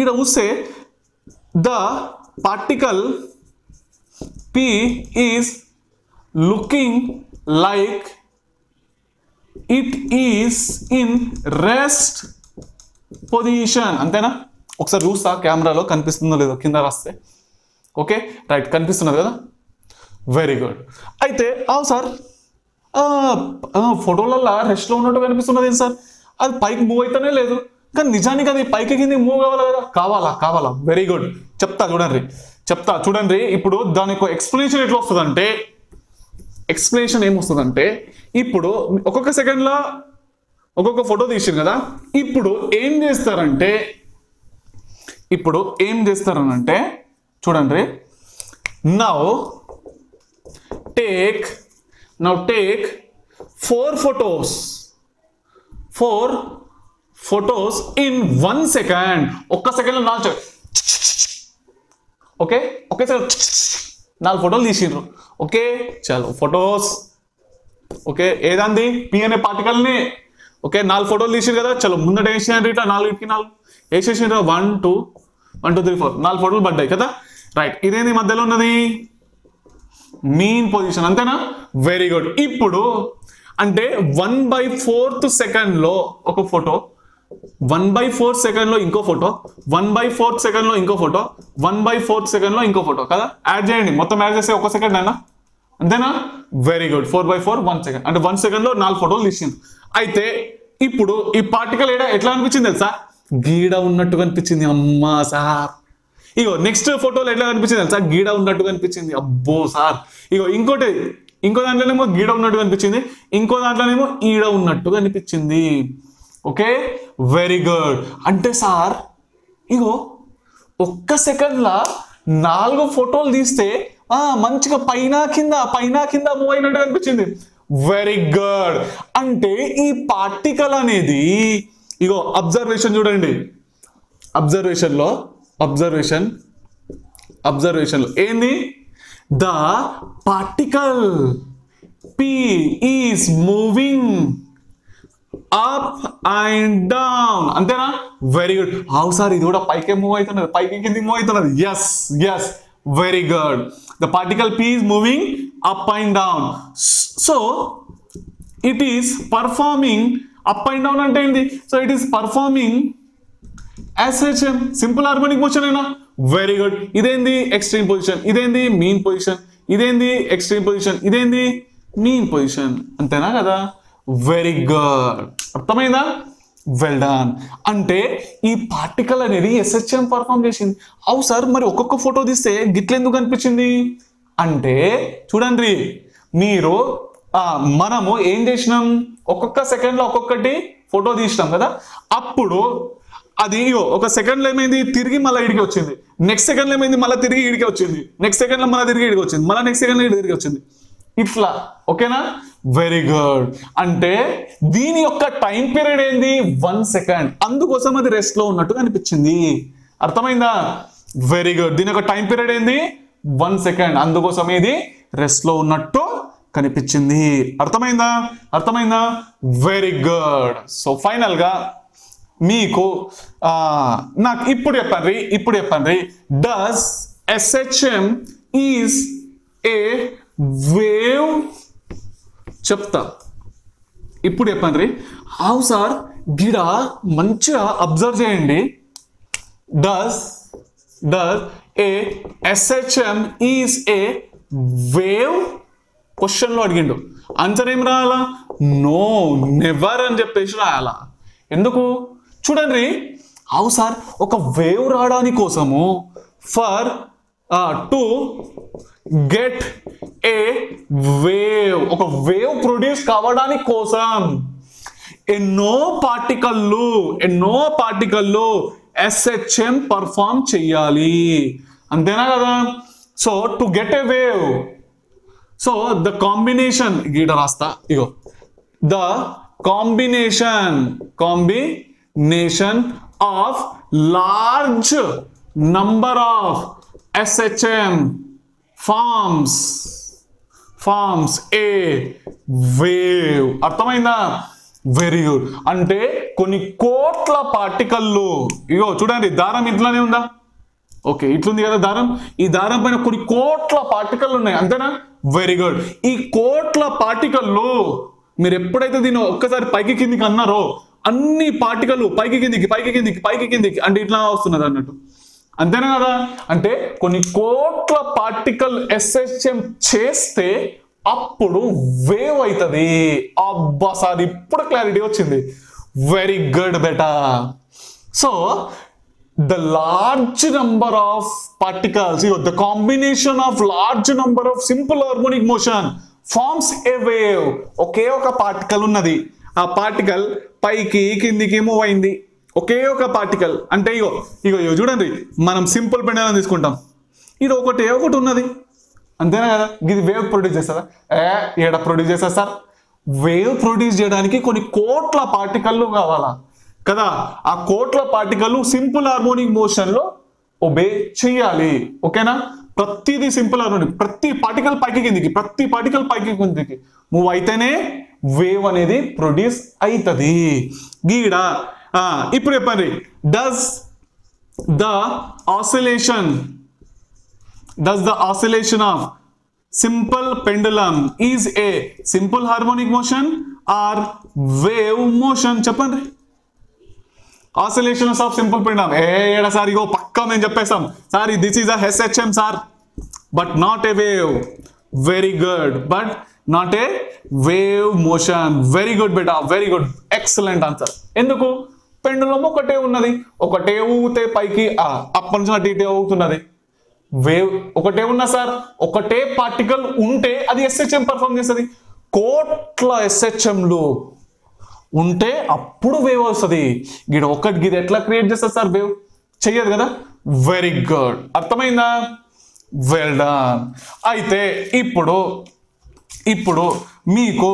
[SPEAKER 1] ఈడ ఊస్తే the particle P is looking like it is in rest position. అంతేనా? ఒకసారి చూస్తా కెమెరాలో కనిపిస్తుందో లేదో, కింద రాస్తే. ఓకే, రైట్, కనిపిస్తున్నది కదా. Very good. అయితే అవు సార్ ఫోటోలలో రెస్ట్లో ఉన్నట్టు కనిపిస్తున్నది ఏంటి సార్? అది పైకి మూవ్ అయితేనే లేదు, కానీ నిజానికి అది పైకి కింద మూవ్ కావాలి కదా. కావాలా. Very good. చెప్తా చూడండి. ఇప్పుడు దానికి ఎక్స్ప్లెనేషన్ ఎట్లా వస్తుందంటే, ఇప్పుడు ఒక్కొక్క సెకండ్లో ఒక్కొక్క ఫోటో తీసింది కదా. ఇప్పుడు ఏం చేస్తారనంటే చూడండి. Now take 4 photos in 1 second. ఒక్క సెకండ్ లో 4. ఓకే, ఒకేసారి 4 ఫోటోలు తీసిండ్రు. ఓకే, చలో ఫొటోస్. ఓకే, ఏదండి? P అనే పార్టికల్ ని. ఓకే, 4 ఫోటోలు తీసిండ్రు కదా. చలో ముందట వేసేయండి, ఇట్లా 4 వేసేసిండ్రు. 1 2 3 4 4 ఫోటోలు పడ్డాయి కదా. రైట్, ఇదేంది మధ్యలో ఉన్నది? మీన్ పొజిషన్, అంతేనా? Very good. ఇప్పుడు అంటే 1/4 సెకండ్ లో ఒక ఫోటో, 1/4 సెకండ్ లో ఇంకో ఫోటో, 1/4 సెకండ్ లో ఇంకో ఫోటో, 1/4 సెకండ్ లో ఇంకో ఫోటో కదా. యాడ్ చేయండి, మొత్తం యాడ్ చేస్తే 1 సెకండ్ అయినా, అంతేనా? Very good. 4/4 1 సెకండ్ అంటే 1 సెకండ్ లో 4 ఫోటోలు తీసింది. అయితే ఇప్పుడు ఈ పార్టికల్ ఎట్లా అనిపించింది తెలుసా? గీడ ఉన్నట్టుగా అనిపించింది. అమ్మా సార్. ఇగో నెక్స్ట్ ఫోటోలో ఎట్లా కనిపించింది తెలుసా? గీడ ఉన్నట్టుగా అనిపించింది. అబ్బో సార్. ఇగో ఇంకో దాంట్లోనేమో గీడ ఉన్నట్టుగా అనిపించింది, ఇంకో దాంట్లోనేమో ఈడ ఉన్నట్టుగా అనిపించింది. Okay, very good. అంటే సార్ ఇగో 1 సెకండ్ లా 4 ఫోటోలు తీస్తే మంచిగా పైన కింద మూవ్ అయినట్టుగా అనిపించింది. Very good. అంటే ఈ పార్టికల్ అనేది ఇగో అబ్జర్వేషన్ చూడండి, అబ్జర్వేషన్ లో ఏంది? The particle P is moving up and down, అంతేనా? Very good. హౌ సార్ ఇది కూడా పైకి మూవ్ అవుతున్నది, పైకి కిందికి మూవ్ అవుతున్నది. Yes very good. The particle P is moving up and down. So it is performing up and down అంటే ఏంటి? So it is performing SHM, simple harmonic motion అయినా. Very good. ఇదేంది? Extreme position. ఇదేంది? Mean position. ఇదేంది? Extreme position. ఇదేంది? Mean position. అంతేనా కదా? Very good. అర్థమైందా? Well done. అంటే ఈ పార్టికల్ అనేది SHM పర్ఫార్మ్ చేసింది. అవు సార్, మరి ఒక్కొక్క ఫోటో తీస్తే గిట్లెందుకు అనిపించింది అంటే చూడండి, మనము ఏం చేసినాం? ఒక్కొక్క సెకండ్ లో ఒక్కొక్కటి ఫోటో తీసినాం కదా. అప్పుడు అది ఒక సెకండ్ లో ఏమైంది? తిరిగి మళ్ళీ ఇడికి వచ్చింది. నెక్స్ట్ సెకండ్ లో ఏమైంది? మళ్ళీ తిరిగి ఇడికి వచ్చింది. నెక్స్ట్ సెకండ్ లో మళ్ళీ తిరిగి ఇడికి వచ్చింది. మళ్ళీ నెక్స్ట్ సెకండ్ లో తిరిగి వచ్చింది. ఇట్లా. ఓకేనా? Very good. అంటే దీని యొక్క టైం పీరియడ్ ఏంది? 1 సెకండ్. అందుకోసం అది రెస్ట్ లో ఉన్నట్టు అనిపించింది. అర్థమైందా? Very good. దీని యొక్క టైం పీరియడ్ ఏంది? 1 సెకండ్. అందుకోసం ఇది రెస్ట్ లో ఉన్నట్టు కనిపించింది. అర్థమైందా? Very good. సో ఫైనల్ గా మీకు నాకు ఇప్పుడు చెప్పండి, does SHM is a wave? చెప్తా. ఇప్పుడు చెప్పండి. How sir? గిడ మంచిగా అబ్జర్వ్ చేయండి. Does a SHM is a wave? Question లో అడిగిండు. ఆన్సర్ ఏం రాయాలా? నో, నెవర్ అని చెప్పేసి రాయాలా. ఎందుకు? చూడండి. How sir? ఒక వేవ్ రావడానికి కోసము for to get a wave, ఒక వేవ్ ప్రొడ్యూస్ కావడానికి కోసం ఎన్నో పార్టికల్లు SHM పర్ఫార్మ్ చెయ్యాలి. అంతేనా కదా? So to get a wave, so the combination గీట రాస్తా. ఇగో the combination of large number of SHM forms a wave. అర్థమైందా? Very good. అంటే కొన్ని కోట్ల పార్టికల్లు, ఇగో చూడండి, దారం ఇట్లానే ఉందా? ఓకే, ఇట్లుంది కదా దారం. ఈ దారం పైన కొన్ని కోట్ల పార్టికల్ ఉన్నాయి. అంతేనా? Very good. ఈ కోట్ల పార్టికల్లు మీరు ఎప్పుడైతే దీన్ని ఒక్కసారి పైకి కిందికి అన్నారో, అన్ని పార్టికల్ పైకి కిందికి అంటే ఇట్లా వస్తున్నది అన్నట్టు. అంతేనా కదా? అంటే కొన్ని కోట్ల పార్టికల్ SHM చేస్తే అప్పుడు వేవ్ అవుతుంది. అబ్బా సార్, ఇప్పుడు క్లారిటీ వచ్చింది. Very good beta. So the large number of particles, the combination of large number of simple harmonic motion forms a wave. ఒకే ఒక పార్టికల్ ఉన్నది, ఆ పార్టికల్ పైకి కిందికి మూవ్ అయింది. ఒకే ఒక పార్టికల్. అంటే ఇగో చూడండి, మనం సింపుల్ పెండలం తీసుకుంటాం. ఇది ఒకటి ఉన్నది. అంతేనా కదా? ఇది వేవ్ ప్రొడ్యూస్ చేస్తుందా? ఏడ ప్రొడ్యూస్ చేస్తారు సార్? వేవ్ ప్రొడ్యూస్ చేయడానికి కొన్ని కోట్ల పార్టికల్లు కావాలా కదా? ఆ కోట్ల పార్టికల్ సింపుల్ హార్మోనిక్ మోషన్ లో ఒబే చెయ్యాలి. ఓకేనా? ప్రతిదీ సింపుల్ హార్మోనిక్, ప్రతి పార్టికల్ పైకి కిందికి మూవ్ అయితేనే వేవ్ అనేది ప్రొడ్యూస్ అవుతుంది. గీడ ఇప్పుడు చెప్పండి, does the oscillation of simple pendulum is a simple harmonic motion or wave motion చెప్పండి oscillations of simple pendulum ఏడా సార్ ఇగో పక్కా మేము చెప్పేసాం sir this is a SHM sir but not a wave very good but not a wave motion very good beta very good excellent answer ఎందుకు pendulum ఒకటే ఉన్నది ఒకటే ఊగితే పైకి అప్పటి నుంచి అటు ఇటే ఊగుతున్నది వేవ్ ఒకటే ఉన్నా సార్ ఒకటే పార్టికల్ ఉంటే అది SHM పర్ఫామ్ చేస్తుంది కోట్ల SHMలు ఉంటే అప్పుడు వేవ్ వస్తుంది గిడ ఒకటి గిది ఎట్లా క్రియేట్ చేస్తుంది సార్ వేవ్ చెయ్యదు కదా వెరీ గుడ్ అర్థమైందా వెల్ డన్ అయితే ఇప్పుడు మీకు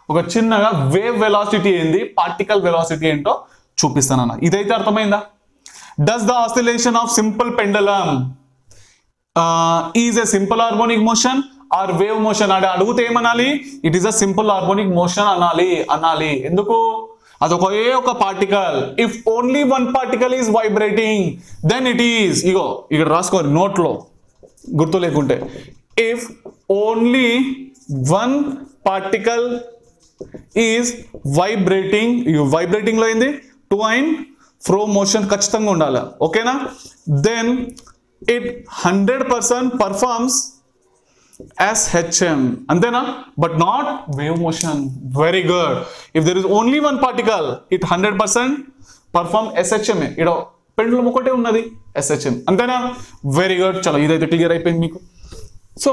[SPEAKER 1] ఒక చిన్నగా వేవ్ వెలాసిటీ ఏంది పార్టికల్ వెలాసిటీ ఏంటో చూపిస్తానన్న ఇదైతే అర్థమైందా does the oscillation of simple pendulum is a simple harmonic motion or wave motion అంటే అడిగితే ఏమనాలి it is a simple harmonic motion అనాలి ఎందుకు అదొకే ఒక particle if only one particle is vibrating then it is ఇగో ఇక్కడ రాసుకోండి నోట్ లో గుర్తు లేకుంటే if only one particle is vibrating లో ఏంది to and fro motion ఖచ్చితంగా ఉండాలి ఓకేనా then it 100% performs SHM అంతేనా but not wave motion very good if there is only one particle it 100% perform SHM ఇక్కడ పెండులం ఒకటే ఉన్నది SHM అంతేనా వెరీ గుడ్ చలో ఇదైతే క్లియర్ అయిపోయింది మీకు సో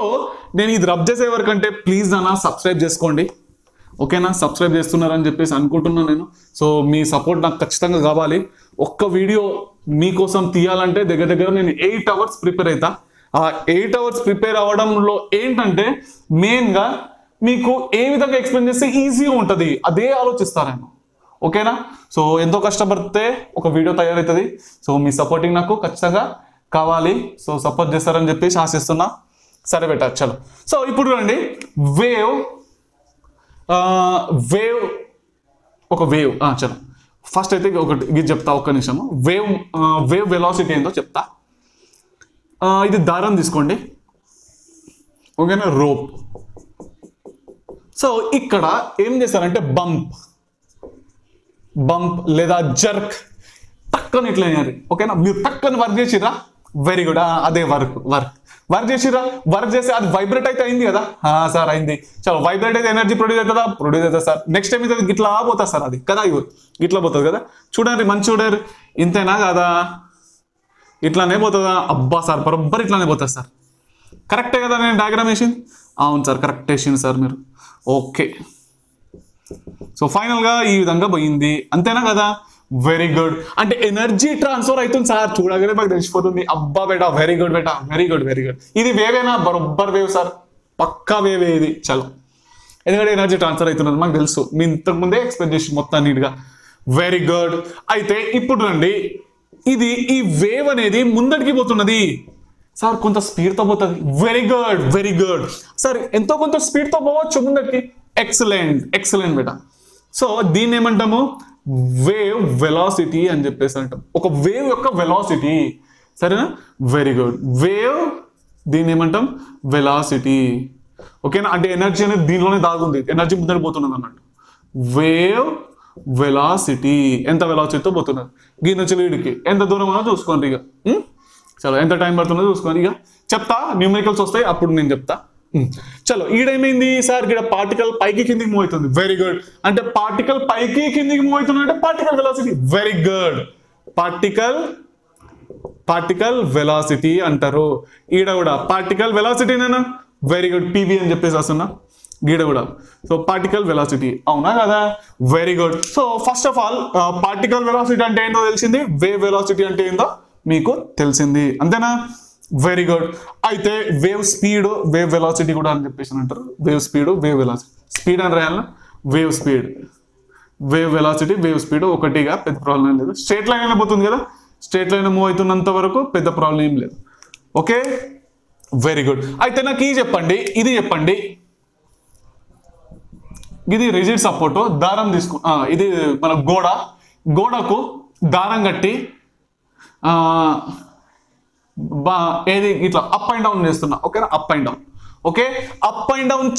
[SPEAKER 1] నేను ఇది రబ్ చేసే వరకంటే ప్లీజ్ నాన్న సబ్స్క్రైబ్ చేసుకోండి ఓకేనా సబ్స్క్రైబ్ చేస్తున్నారని చెప్పేసి అనుకుంటున్నాను నేను సో మీ సపోర్ట్ నాకు ఖచ్చితంగా కావాలి ఒక్క వీడియో మీకోసం తీయాలంటే దగ్గర నేను 8 hours ప్రిపేర్ అవుతా ఆ 8 hours ప్రిపేర్ అవ్వడంలో ఏంటంటే మెయిన్గా మీకు ఏ విధంగా ఎక్స్ప్లెయిన్ చేస్తే ఈజీగా ఉంటుంది అదే ఆలోచిస్తాను ఓకేనా సో ఎంతో కష్టపడితే ఒక వీడియో తయారవుతుంది సో మీ సపోర్టింగ్ నాకు ఖచ్చితంగా కావాలి సో సపోర్ట్ చేస్తారని చెప్పేసి ఆశిస్తున్నా సరే బెటా చలో సో ఇప్పుడు రండి వేవ్ ఒక వేవ్ చలో ఫస్ట్ అయితే ఒకటి ఇది చెప్తా ఒక్క నిమిషము వేవ్ వెలాసిటీ ఏందో చెప్తా ఇది దారం తీసుకోండి ఓకేనా రోప్ సో ఇక్కడ ఏం చేస్తారంటే బంప్ లేదా జర్క్ టక్కని ఇట్లా ఓకేనా మీరు టక్కని వర్క్ చేసిరా వెరీ గుడ్ అదే వర్క్ చేసిరా వర్క్ చేసి అది వైబ్రేట్ అయితే అయింది కదా సార్ అయింది చలో వైబ్రేట్ అయితే ఎనర్జీ ప్రొడ్యూస్ అవుతుందా సార్ నెక్స్ట్ టైం అయితే గిట్లా పోతుంది సార్ అది కదా ఇట్లా పోతుంది కదా చూడండి మంచి చూడరు ఇంతేనా కదా ఇట్లానే పోతుందా అబ్బా సార్ బరోబ్బర్ ఇట్లానే పోతుంది సార్ కరెక్టే కదా నేను డయాగ్రామ్ వేసింది అవును సార్ కరెక్ట్ వేసింది సార్ మీరు ఓకే సో ఫైనల్గా ఈ విధంగా పోయింది అంతేనా కదా వెరీ గుడ్ అంటే ఎనర్జీ ట్రాన్స్ఫర్ అవుతుంది సార్ చూడగానే మాకు తెలిసిపోతుంది అబ్బా బేటా వెరీ గుడ్ ఇది వేవేనా బరోబ్బర్ వేవ్ సార్ పక్కా వేవే ఇది చలో ఎందుకంటే ఎనర్జీ ట్రాన్స్ఫర్ అవుతున్నది మాకు తెలుసు మీ ఇంతకుముందే ఎక్స్ప్లెయిన్ చేసి మొత్తం నీట్గా వెరీ గుడ్ అయితే ఇప్పుడు రండి ఈ వేవ్ అనేది ముందటికి పోతున్నది సార్ కొంత స్పీడ్తో పోతుంది వెరీ గుడ్ సార్ ఎంతో కొంత స్పీడ్తో పోవచ్చు ముందటికి ఎక్సలెంట్ బేటా సో దీన్ని ఏమంటాము వేవ్ వెలాసిటీ అని చెప్పేసి అంటాం ఒక వేవ్ యొక్క వెలాసిటీ సరేనా వెరీ గుడ్ వేవ్ దీన్ని ఏమంటాం వెలాసిటీ ఓకేనా అంటే ఎనర్జీ అనేది దీనిలోనే దాగుంది ఎనర్జీ ముందర పోతున్నది అన్నట్టు వేవ్ వెలాసిటీ ఎంత వెలాసిటీతో పోతున్నది దీని నుంచి వీడికి ఎంత దూరం ఉన్నదో చూసుకోండి ఇక చలో ఎంత టైం పడుతుందో చూసుకోండి ఇక చెప్తా న్యూమరికల్స్ వస్తాయి అప్పుడు నేను చెప్తా చలో ఈడేమైంది సార్ ఇక్కడ పార్టికల్ పైకి కిందికి మూవ్ అవుతుంది వెరీ గుడ్ అంటే పార్టికల్ పైకి కిందికి మూవ్ అవుతుంది అంటే particle velocity very good particle velocity అంటారు ఈడ కూడా పార్టికల్ వెలాసిటీనేనా వెరీ గుడ్ పివి అని చెప్పేసి వస్తున్నా గీడ కూడా సో పార్టికల్ వెలాసిటీ అవునా కదా very good so first of all particle velocity అంటే ఏంటో తెలిసింది వేవ్ వెలాసిటీ అంటే ఏందో మీకు తెలిసింది అంతేనా వెరీ గుడ్ అయితే వేవ్ స్పీడ్ వేవ్ వెలాసిటీ కూడా అని చెప్పేసి అంటారు wave speed wave velocity speed అని రాయాల వేవ్ వెలాసిటీ వేవ్ స్పీడ్ ఒకటిగా పెద్ద ప్రాబ్లం ఏం లేదు స్ట్రేట్ లైన్ అయినా పోతుంది కదా స్ట్రేట్ లైన్ మూవ్ అవుతున్నంత వరకు పెద్ద ప్రాబ్లం ఏం లేదు ఓకే వెరీ గుడ్ అయితే నాకు ఇది చెప్పండి ఇది రిజిడ్ సపోర్ట్ దారం ఇది మన గోడకు దారం కట్టి ఏది ఇట్లా అప్ అండ్ డౌన్ చేస్తున్నా, ఓకేనా, up and down. Okay, up and down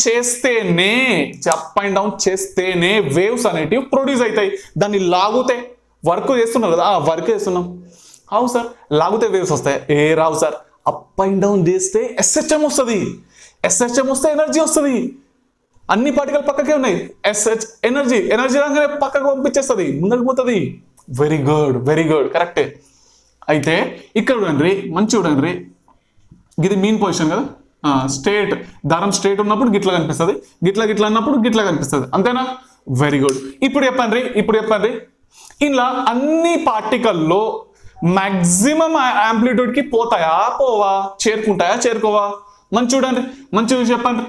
[SPEAKER 1] చేస్తేనే వేవ్స్ అనేటివి ప్రొడ్యూస్ అవుతాయి. దాన్ని లాగితే వర్క్ చేస్తున్నారు కదా, వర్క్ చేస్తున్నాం. అవు సార్, లాగితే వేవ్స్ వస్తాయి? రావు సార్. అప్ అండ్ డౌన్ చేస్తే SHM వస్తుంది. SHM వస్తే ఎనర్జీ వస్తుంది. అన్ని పార్టికల్ పక్కకే ఉన్నాయి. ఎనర్జీ రాగానే పక్కకు పంపించేస్తుంది, ముందుకు పోతుంది. వెరీ గుడ్ కరెక్టే. అయితే ఇక్కడ చూడండి, మంచి చూడండి, ఇది మీన్ పొజిషన్ కదా, స్టేట్ దారం స్ట్రేట్ ఉన్నప్పుడు గిట్లా కనిపిస్తుంది, గిట్లా అన్నప్పుడు గిట్లా కనిపిస్తుంది, అంతేనా? Very good. ఇప్పుడు చెప్పండి ఇలా అన్ని పార్టికల్లో మాక్సిమం యాంప్లిట్యూడ్ కి పోతాయా పోవా, చేరుకోవా? మంచి చూడండి, మంచిగా చెప్పండి.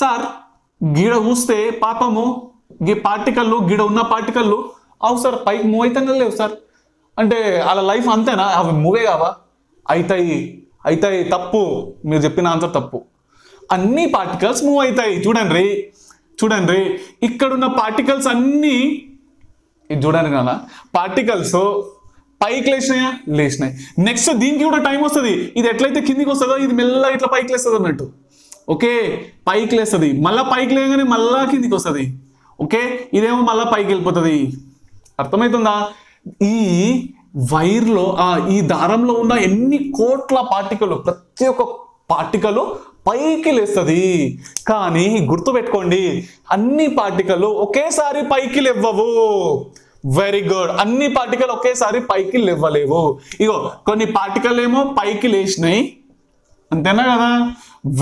[SPEAKER 1] సార్ గిడ చూస్తే పాపము ఈ పార్టికల్లు, గిడ ఉన్న పార్టికల్లు అవు సార్ పైకి మూవ్ అవుతానే లేవు సార్ అంటే వాళ్ళ లైఫ్ అంతేనా? అవి మూవే కావా? అవుతాయి. తప్పు, మీరు చెప్పిన ఆన్సర్ తప్పు. అన్ని పార్టికల్స్ మూవ్ అవుతాయి. చూడండి ఇక్కడున్న పార్టికల్స్ అన్ని ఇది చూడండి కదా, పార్టికల్స్ పైకి లేచినాయి. నెక్స్ట్ దీనికి కూడా టైం వస్తుంది. ఇది ఎట్లయితే కిందికి వస్తుందో ఇది మెల్లగా ఇట్లా పైకి లేస్తుంది అన్నట్టు. ఓకే, పైకి లేస్తుంది, మళ్ళీ పైకి లేగానే మళ్ళా కిందికి వస్తుంది. ఓకే, ఇదేమో మళ్ళీ పైకి వెళ్ళిపోతుంది. అర్థమవుతుందా? ఈ వైర్లో ఈ దారంలో ఉన్న ఎన్ని కోట్ల పార్టికల్, ప్రతి ఒక్క పార్టికల్ పైకి లేస్తుంది. కానీ గుర్తుపెట్టుకోండి, అన్ని పార్టికల్ ఒకేసారి పైకి లేవవు. Very good. అన్ని పార్టికల్ ఒకేసారి పైకి లేవలేవు. ఇగో కొన్ని పార్టికల్ ఏమో పైకి లేచినాయి, అంతేనా కదా?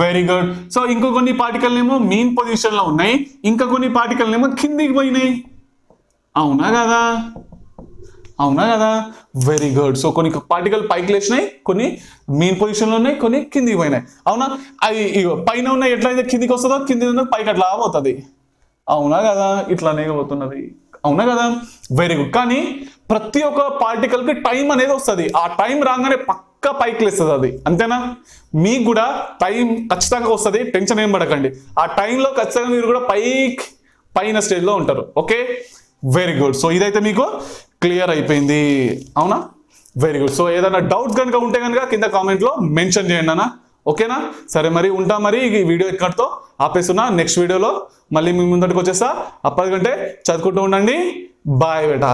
[SPEAKER 1] Very good. సో ఇంకో కొన్ని పార్టికల్ ఏమో మీన్ పొజిషన్ లో ఉన్నాయి, ఇంకా కొన్ని పార్టికల్ ఏమో కిందికి పోయినాయి, అవునా కదా? Very good. సో కొన్ని పార్టికల్ పైకి లేచినాయి, కొన్ని మీన్ పొజిషన్ లో ఉన్నాయి, కొన్ని కిందికి పోయినాయి, అవునా? అవి పైన ఉన్నాయి ఎట్లయితే కిందికి వస్తుందో కింది పైకి అట్లా పోతుంది, అవునా కదా? ఇట్లానే పోతున్నది, అవునా కదా? Very good. కానీ ప్రతి ఒక్క పార్టికల్ కి టైం అనేది వస్తుంది. ఆ టైం రాగానే పక్క పైకి లేస్తుంది అది, అంతేనా? మీకు కూడా టైం ఖచ్చితంగా వస్తుంది, టెన్షన్ ఏం పడకండి. ఆ టైంలో ఖచ్చితంగా మీరు కూడా పైన స్టేజ్ లో ఉంటారు. Okay, very good. సో ఇదైతే మీకు క్లియర్ అయిపోయింది, అవునా? Very good. సో ఏదైనా డౌట్స్ కనుక ఉంటే కనుక కింద కామెంట్ లో మెన్షన్ చేయండి అన్న, ఓకేనా? సరే మరి ఉంటా. మరి ఈ వీడియో ఇక్కడితో ఆపేస్తున్నా. నెక్స్ట్ వీడియోలో మళ్ళీ మీ ముందటికి వచ్చేస్తా. అప్పటికంటే చదువుకుంటూ ఉండండి. బాయ్ బేటా.